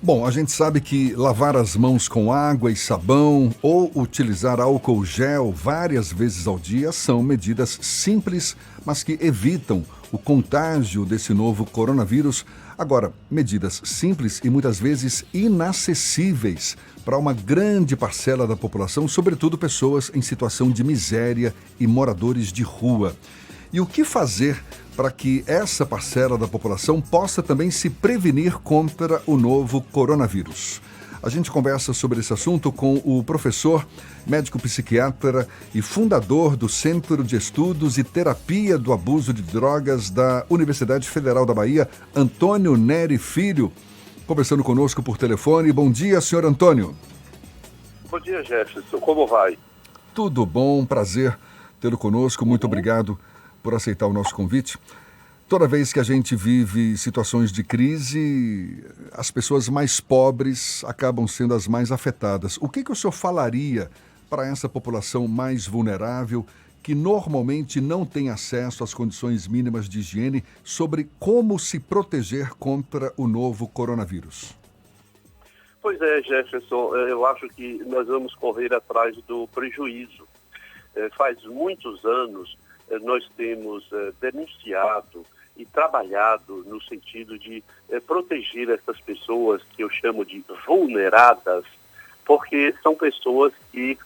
Bom, a gente sabe que lavar as mãos com água e sabão ou utilizar álcool gel várias vezes ao dia são medidas simples, mas que evitam o contágio desse novo coronavírus. Agora, medidas simples e muitas vezes inacessíveis para uma grande parcela da população, sobretudo pessoas em situação de miséria e moradores de rua. E o que fazer para que essa parcela da população possa também se prevenir contra o novo coronavírus? A gente conversa sobre esse assunto com o professor, médico psiquiatra e fundador do Centro de Estudos e Terapia do Abuso de Drogas da Universidade Federal da Bahia, Antônio Neri Filho, conversando conosco por telefone. Bom dia, senhor Antônio. Bom dia, Jefferson. Como vai? Tudo bom, prazer tê-lo conosco. Muito obrigado por aceitar o nosso convite. Toda vez que a gente vive situações de crise, as pessoas mais pobres acabam sendo as mais afetadas. O que o senhor falaria para essa população mais vulnerável que normalmente não tem acesso às condições mínimas de higiene sobre como se proteger contra o novo coronavírus? Pois é, Jefferson, eu acho que nós vamos correr atrás do prejuízo. Faz muitos anos nós temos denunciado e trabalhado no sentido de proteger essas pessoas que eu chamo de vulneradas, porque são pessoas que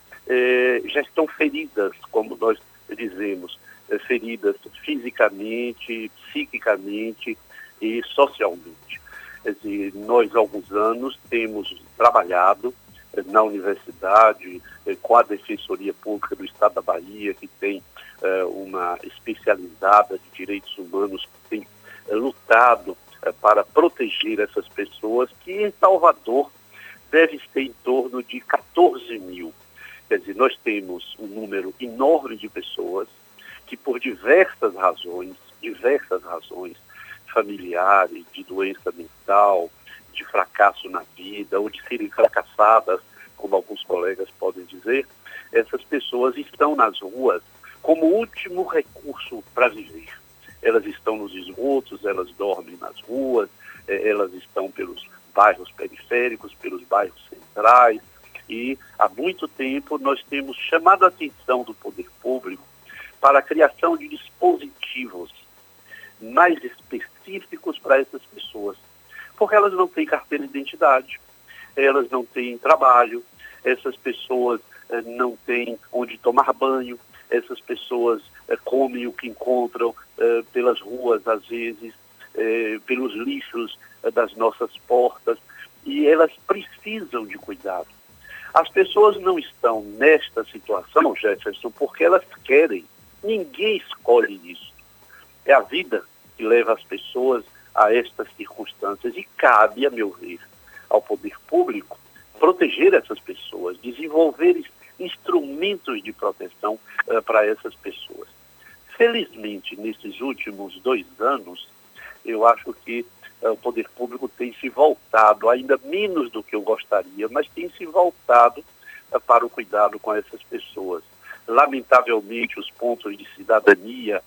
já estão feridas, como nós dizemos, feridas fisicamente, psiquicamente e socialmente. Quer dizer, nós há alguns anos temos trabalhado na universidade, com a Defensoria Pública do Estado da Bahia, que tem uma especializada de direitos humanos, que tem lutado para proteger essas pessoas, que em Salvador deve ser em torno de 14 mil. Quer dizer, nós temos um número enorme de pessoas que por diversas razões familiares, de doença mental, de fracasso na vida, ou de serem fracassadas, como alguns colegas podem dizer, essas pessoas estão nas ruas como último recurso para viver. Elas estão nos esgotos, elas dormem nas ruas, elas estão pelos bairros periféricos, pelos bairros centrais, e há muito tempo nós temos chamado a atenção do poder público para a criação de dispositivos mais específicos para essas pessoas, porque elas não têm carteira de identidade, elas não têm trabalho, essas pessoas não têm onde tomar banho, essas pessoas comem o que encontram pelas ruas, às vezes, pelos lixos das nossas portas, e elas precisam de cuidado. As pessoas não estão nesta situação, Jefferson, porque elas querem. Ninguém escolhe isso. É a vida que leva as pessoas a estas circunstâncias, e cabe, a meu ver, ao poder público proteger essas pessoas, desenvolver instrumentos de proteção para essas pessoas. Felizmente, nesses últimos 2 anos, eu acho que o poder público tem se voltado, ainda menos do que eu gostaria, mas tem se voltado para o cuidado com essas pessoas. Lamentavelmente, os pontos de cidadania,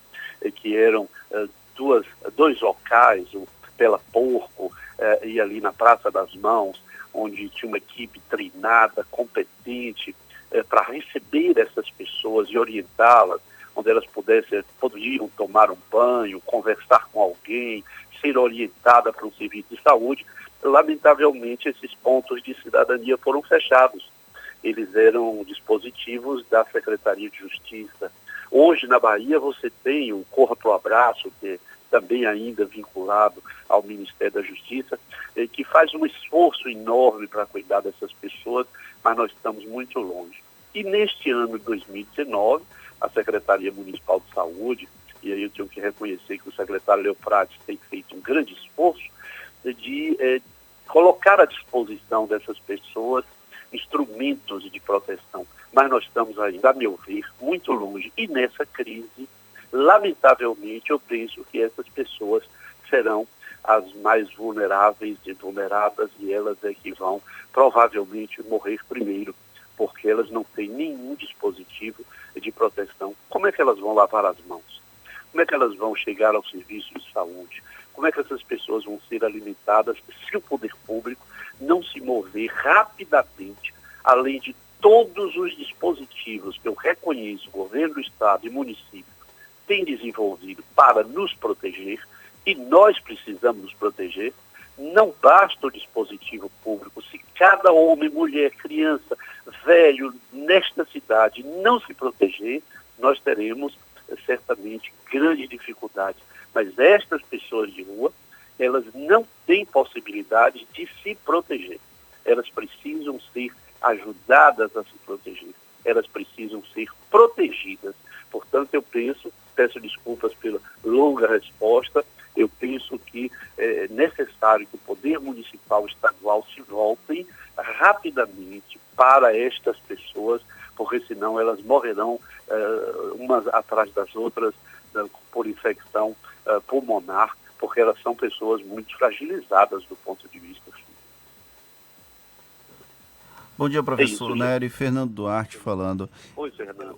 que eram dois locais, o Pela Porco e ali na Praça das Mãos, onde tinha uma equipe treinada, competente, para receber essas pessoas e orientá-las, onde elas podiam tomar um banho, conversar com alguém, ser orientada para um serviço de saúde. Lamentavelmente, esses pontos de cidadania foram fechados. Eles eram dispositivos da Secretaria de Justiça. Hoje, na Bahia, você tem o Corra Pro Abraço, que é também ainda vinculado ao Ministério da Justiça, que faz um esforço enorme para cuidar dessas pessoas, mas nós estamos muito longe. E neste ano de 2019, a Secretaria Municipal de Saúde, e aí eu tenho que reconhecer que o secretário Leofrades tem feito um grande esforço de colocar à disposição dessas pessoas instrumentos de proteção. Mas nós estamos ainda, a meu ver, muito longe. E nessa crise, lamentavelmente, eu penso que essas pessoas serão as mais vulneráveis e vulneradas, e elas é que vão provavelmente morrer primeiro, porque elas não têm nenhum dispositivo de proteção. Como é que elas vão lavar as mãos? Como é que elas vão chegar ao serviço de saúde? Como é que essas pessoas vão ser alimentadas se o poder público desenvolver rapidamente, além de todos os dispositivos que eu reconheço, governo do Estado e município tem desenvolvido para nos proteger, e nós precisamos nos proteger. Não basta o dispositivo público. Se cada homem, mulher, criança, velho nesta cidade não se proteger, nós teremos certamente grandes dificuldades. Mas estas pessoas de rua, elas não têm possibilidade de se proteger. Elas precisam ser ajudadas a se proteger. Elas precisam ser protegidas. Portanto, eu peço desculpas pela longa resposta, eu penso que é necessário que o Poder Municipal e Estadual se voltem rapidamente para estas pessoas, porque senão elas morrerão umas atrás das outras por infecção pulmonar, porque elas são pessoas muito fragilizadas do ponto de vista físico. Bom dia, professor Nery. Fernando Duarte falando. Oi, Fernando.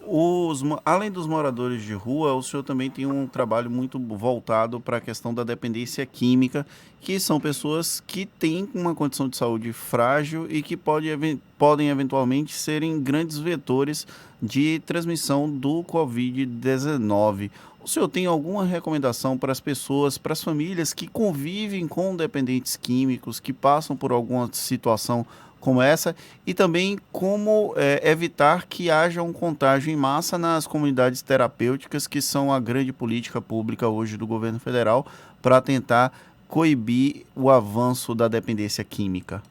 Além dos moradores de rua, o senhor também tem um trabalho muito voltado para a questão da dependência química, que são pessoas que têm uma condição de saúde frágil e que podem eventualmente serem grandes vetores de transmissão do Covid-19. O senhor tem alguma recomendação para as pessoas, para as famílias que convivem com dependentes químicos, que passam por alguma situação como essa, e também como evitar que haja um contágio em massa nas comunidades terapêuticas, que são a grande política pública hoje do governo federal para tentar coibir o avanço da dependência química?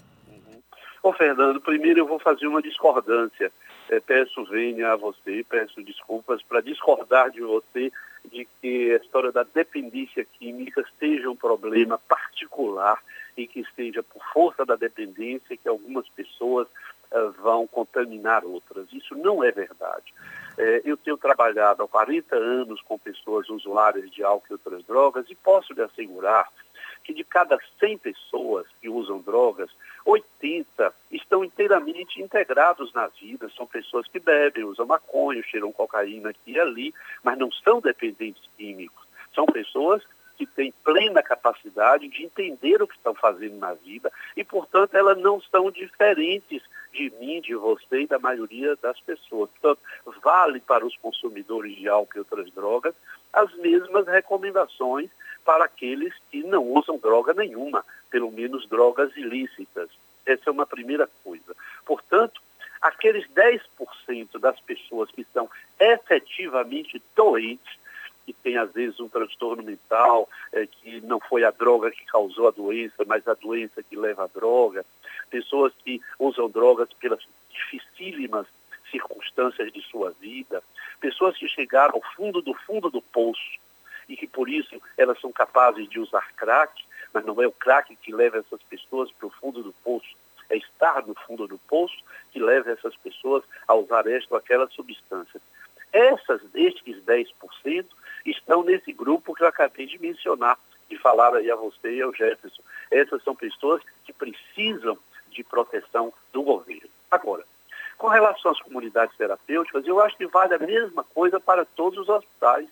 Ô, Fernando, primeiro eu vou fazer uma discordância. Peço vênia a você, peço desculpas para discordar de você de que a história da dependência química seja um problema particular e que seja por força da dependência que algumas pessoas vão contaminar outras. Isso não é verdade. Eu tenho trabalhado há 40 anos com pessoas usuárias de álcool e outras drogas e posso lhe assegurar que de cada 100 pessoas que usam drogas, 80 estão inteiramente integrados na vida. São pessoas que bebem, usam maconha, cheiram cocaína aqui e ali, mas não são dependentes químicos. São pessoas que têm plena capacidade de entender o que estão fazendo na vida e, portanto, elas não são diferentes de mim, de você e da maioria das pessoas. Portanto, vale para os consumidores de álcool e outras drogas as mesmas recomendações para aqueles que não usam droga nenhuma, pelo menos drogas ilícitas. Essa é uma primeira coisa. Portanto, aqueles 10% das pessoas que estão efetivamente doentes, que tem às vezes um transtorno mental, que não foi a droga que causou a doença, mas a doença que leva à droga, pessoas que usam drogas pelas dificílimas circunstâncias de sua vida, pessoas que chegaram ao fundo do poço e que por isso elas são capazes de usar crack, mas não é o crack que leva essas pessoas para o fundo do poço, é estar no fundo do poço que leva essas pessoas a usar esta ou aquela substância. Estes 10% estão nesse grupo que eu acabei de mencionar, de falar aí a você e ao Jefferson. Essas são pessoas que precisam de proteção do governo. Agora, com relação às comunidades terapêuticas, eu acho que vale a mesma coisa para todos os hospitais.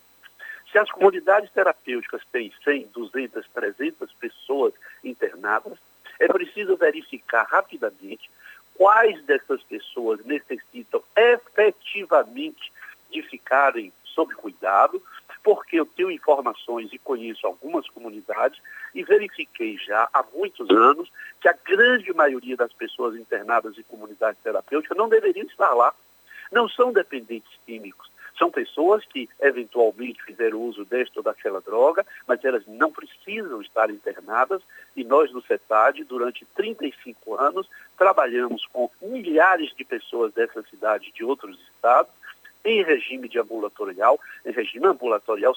Se as comunidades terapêuticas têm 100, 200, 300 pessoas internadas, é preciso verificar rapidamente quais dessas pessoas necessitam efetivamente de ficarem sob cuidado, porque eu tenho informações e conheço algumas comunidades e verifiquei já há muitos anos que a grande maioria das pessoas internadas em comunidades terapêuticas não deveriam estar lá. Não são dependentes químicos. São pessoas que eventualmente fizeram uso desta ou daquela droga, mas elas não precisam estar internadas e nós no CETAD, durante 35 anos, trabalhamos com milhares de pessoas dessa cidade e de outros estados em regime ambulatorial,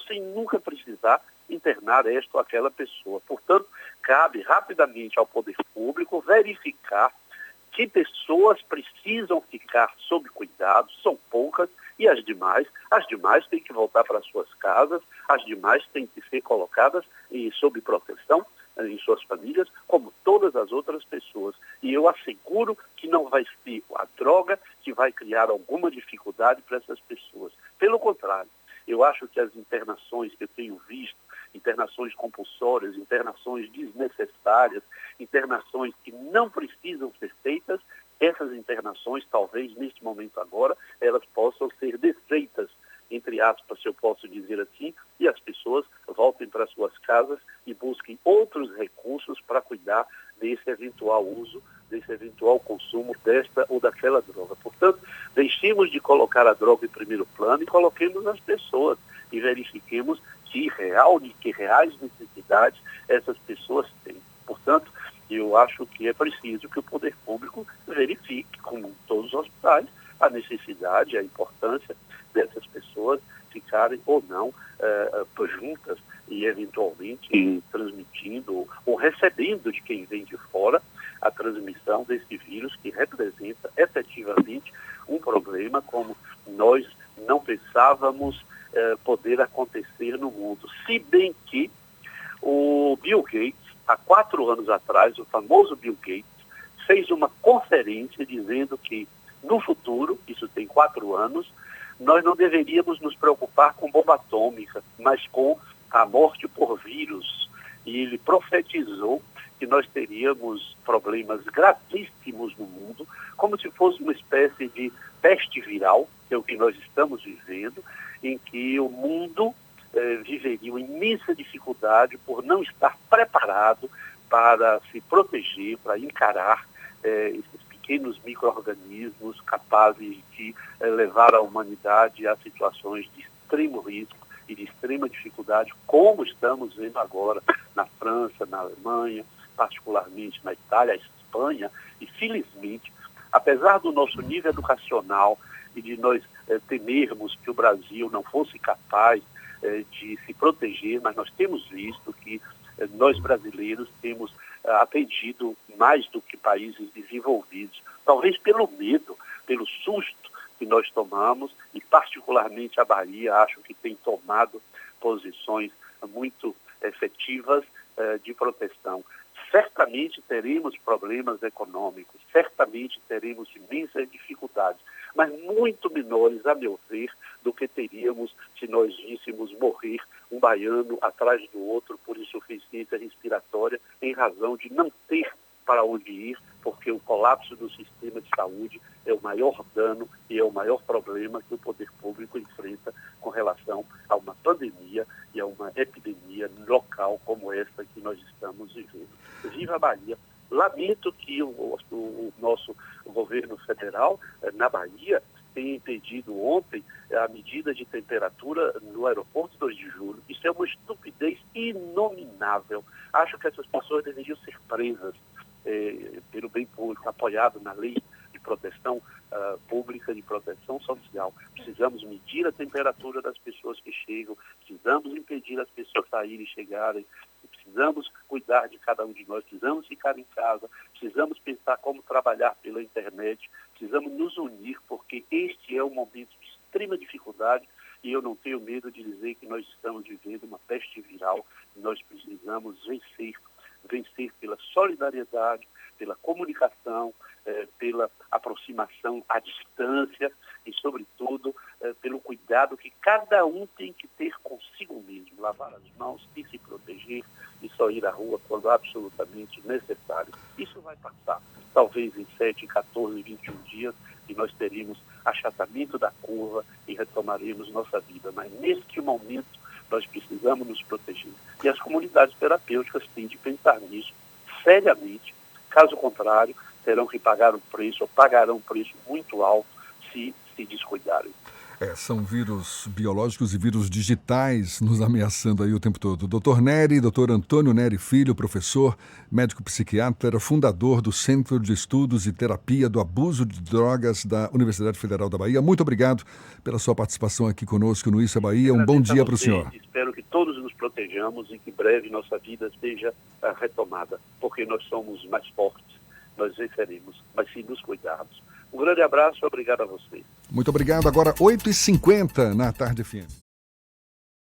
sem nunca precisar internar esta ou aquela pessoa. Portanto, cabe rapidamente ao poder público verificar que pessoas precisam ficar sob cuidado, são poucas, e as demais têm que voltar para suas casas, as demais têm que ser colocadas sob proteção em suas famílias, como todas as outras pessoas. E eu asseguro que não vai ser a droga que vai criar alguma dificuldade para essas pessoas. Pelo contrário, eu acho que as internações que eu tenho visto, internações compulsórias, internações desnecessárias, internações que não precisam ser feitas, essas internações, talvez neste momento agora, elas possam ser desfeitas, entre aspas, se eu posso dizer assim, e as pessoas voltem para suas casas e busquem outros recursos para cuidar desse eventual uso, desse eventual consumo desta ou daquela droga. Portanto, deixemos de colocar a droga em primeiro plano e coloquemos as pessoas e verifiquemos que reais necessidades essas pessoas têm. Portanto, eu acho que é preciso que o poder público verifique, como em todos os hospitais, a necessidade, a importância dessas pessoas ficarem ou não juntas e eventualmente transmitindo ou recebendo de quem vem de fora a transmissão desse vírus que representa efetivamente um problema como nós não pensávamos poder acontecer no mundo. Se bem que o Bill Gates, há 4 anos atrás, o famoso Bill Gates, fez uma conferência dizendo que no futuro, isso tem 4 anos, nós não deveríamos nos preocupar com bomba atômica, mas com a morte por vírus. E ele profetizou que nós teríamos problemas gravíssimos no mundo, como se fosse uma espécie de peste viral, que é o que nós estamos vivendo, em que o mundo viveria uma imensa dificuldade por não estar preparado para se proteger, para encarar esses pequenos micro-organismos capazes de levar a humanidade a situações de extremo risco e de extrema dificuldade, como estamos vendo agora na França, na Alemanha, particularmente na Itália, Espanha, e felizmente, apesar do nosso nível educacional e de nós temermos que o Brasil não fosse capaz de se proteger, mas nós temos visto que nós brasileiros temos aprendido mais do que países desenvolvidos, talvez pelo medo, pelo susto que nós tomamos, e particularmente a Bahia, acho que tem tomado posições muito efetivas de proteção. Certamente teremos problemas econômicos, certamente teremos imensas dificuldades, mas muito menores, a meu ver, do que teríamos se nós víssemos morrer um baiano atrás do outro por insuficiência respiratória, em razão de não ter para onde ir, porque o colapso do sistema de saúde é o maior dano e é o maior problema que o poder público enfrenta com relação a uma pandemia e a uma epidemia local como esta que nós estamos vivendo. Viva a Bahia! Lamento que o nosso governo federal, na Bahia, tenha impedido ontem a medida de temperatura no aeroporto 2 de julho. Isso é uma estupidez inominável. Acho que essas pessoas deveriam ser presas pelo bem público, apoiado na lei de proteção pública, de proteção social. Precisamos medir a temperatura das pessoas que chegam, precisamos impedir as pessoas saírem e chegarem, precisamos cuidar de cada um de nós, precisamos ficar em casa, precisamos pensar como trabalhar pela internet, precisamos nos unir, porque este é um momento de extrema dificuldade e eu não tenho medo de dizer que nós estamos vivendo uma peste viral e nós precisamos vencer pela solidariedade, pela comunicação, pela aproximação à distância e, sobretudo, pelo cuidado que cada um tem que ter consigo mesmo, lavar as mãos e se proteger e só ir à rua quando absolutamente necessário. Isso vai passar, talvez em 7, 14, 21 dias, e nós teremos achatamento da curva e retomaremos nossa vida. Mas, neste momento, nós precisamos nos proteger. E as comunidades terapêuticas têm de pensar nisso seriamente. Caso contrário, terão que pagar um preço, ou pagarão um preço muito alto se descuidarem. São vírus biológicos e vírus digitais nos ameaçando aí o tempo todo. Dr. Antônio Neri Filho, professor, médico psiquiatra, fundador do Centro de Estudos e Terapia do Abuso de Drogas da Universidade Federal da Bahia. Muito obrigado pela sua participação aqui conosco no Isso é Bahia. Um bom dia para o senhor. Espero que todos nos protejamos e que breve nossa vida seja retomada, porque nós somos mais fortes, nós venceremos, mas se nos cuidarmos. Um grande abraço e obrigado a vocês. Muito obrigado. Agora 8h50 na Tarde FM.